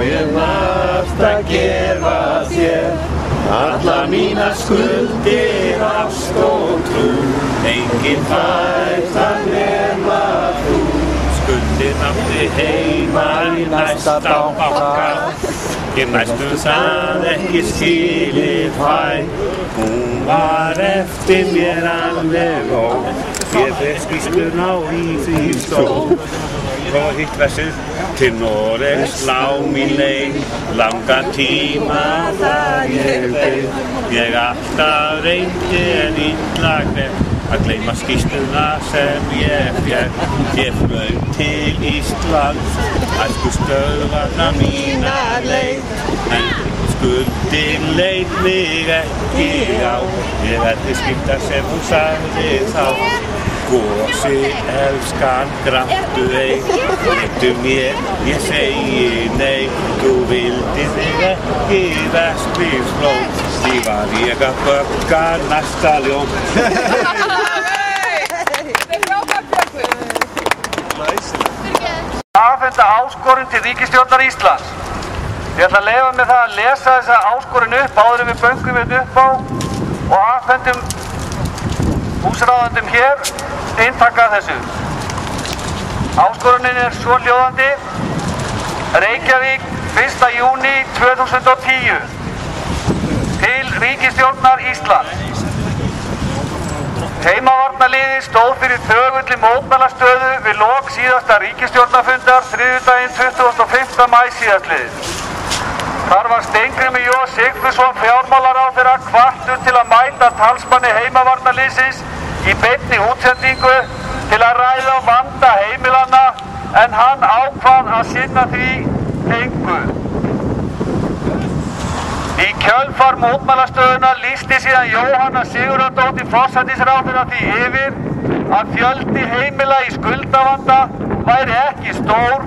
ég margt að gefa þér, alla mína skuldir, ást og trú, enginn fær það nema þú. Skuldir átti heima í næsta banka, ég næstum það ekki skilið fæ. Hún var eftir mér alveg og ég fékk skýrsluna í því stóð. Svo hitt versið til Noregs lá mín leið, langan tíma þar ég beið. Ég alltaf reyndi en illa greip að gleyma skýrsluna sem ég fékk. Ég flaug til Íslands, æskustöðvarna mína leið, en skuldin leit mig ekki á. Ég verði skipta sem hún sagði þá. Gosi, elskan, gráttu ei, leittu mér, ég segi nei. Þú vildi þig ekki vestlífsflóð, því var ég að bögga næsta ljón. Afhenda áskorun til ríkisstjórnar Íslands. Ég ætla að leyfa mér það að lesa þessa áskorun upp áður en við böngum þetta upp á og afhendum húsráðendum hér inntaka af þessu. Áskorunin svohljóðandi: Reykjavík, 1. júní 2010. Til ríkisstjórnar Íslands. Heimavarnarliðið stóð fyrir þögulli mótmælastöðu við lok síðasta ríkisstjórnarfundar þriðjudaginn 25. maí síðastliðinn. Þar var Steingrímur J. Sigfússon fjármálaráðherra hvattur til að mæta talsmanni heimavarnarliðsins í beinni útsendingu til að ræða vanda heimilanna, en hann ákvað að sinna því engu. Í kjölfar mótmælastöðuna lýsti síðan Jóhanna Sigurðardóttir forsætisráðherra því yfir að fjöldi heimila í skuldavanda væri ekki stór,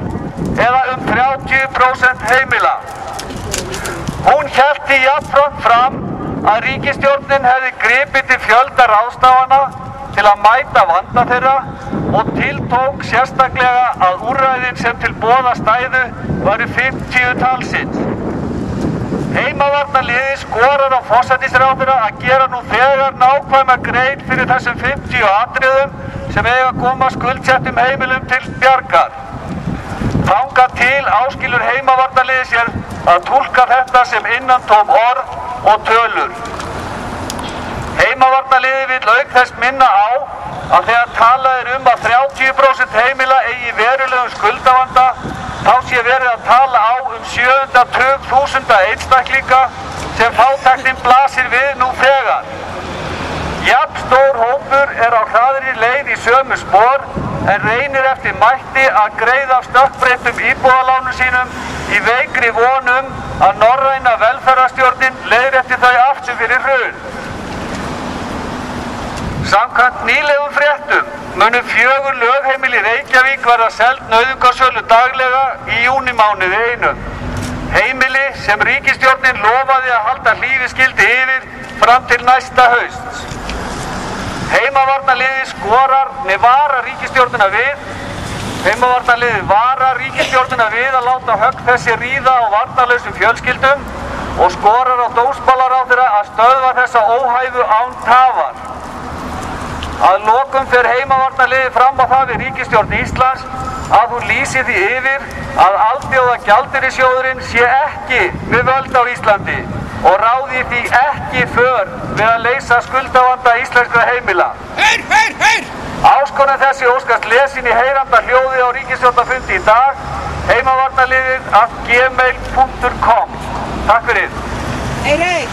eða 30% heimila. Hún hélt því jafnframt fram að ríkisstjórnin hefði gripið til fjölda ráðstafana til að mæta vanda þeirra og tiltók sérstaklega að úrræðin sem til boða stæðu væru 50 talsins. Heimavarnarliðið skorar á forsætisráðherra að gera nú þegar nákvæma grein fyrir þessum 50 atriðum sem eiga að koma skuldsettum heimilum til bjargar. Þangað til áskilur heimavarnarliðið sér að túlka þetta sem innantóm orð og tölur. Heimavarnarliðið vill auk þess minna á að þegar talað að 30% heimila eigi verulegum skuldavanda, þá sé verið að tala á 700.000 einstaklinga sem fátæktin blasir við nú þegar. Jafn stór hópur á hraðri leið í sömu spor en reynir eftir mætti að greiða af stökkbreyttum íbúðalánum sínum í veikri vonum að norræna velferðarstjórnin leiðrétti þau aftur fyrir hrun. Samkvæmt nýlegum fréttum munu 4 lögheimili í Reykjavík verða seld nauðungarsölu daglega í júnímánuði einum. Heimili sem ríkisstjórnin lofaði að halda hlífiskildi yfir fram til næsta hausts. Heimavarnarliðið varar ríkisstjórnina við. Heimavarnarliðið varar ríkisstjórnina við að láta högg þessi ríða á varnarlausum fjölskyldum og skorar á dómsmálaráðherra að stöðva þessa óhæfu án tafar. Að lokum fer heimavarnarliðið fram á það við ríkisstjórn Íslands að hún lýsi því yfir að Alþjóðagjaldeyrissjóðurinn sé ekki við völd á Íslandi og ráði því ekki för við að leysa skuldavanda íslenskra heimila. Heyr! Áskorun þessi óskast lesin í heyranda hljóði á ríkisstjórnarfundi í dag, heimavarnarliðið@gmail.com. Takk fyrir. Heyr!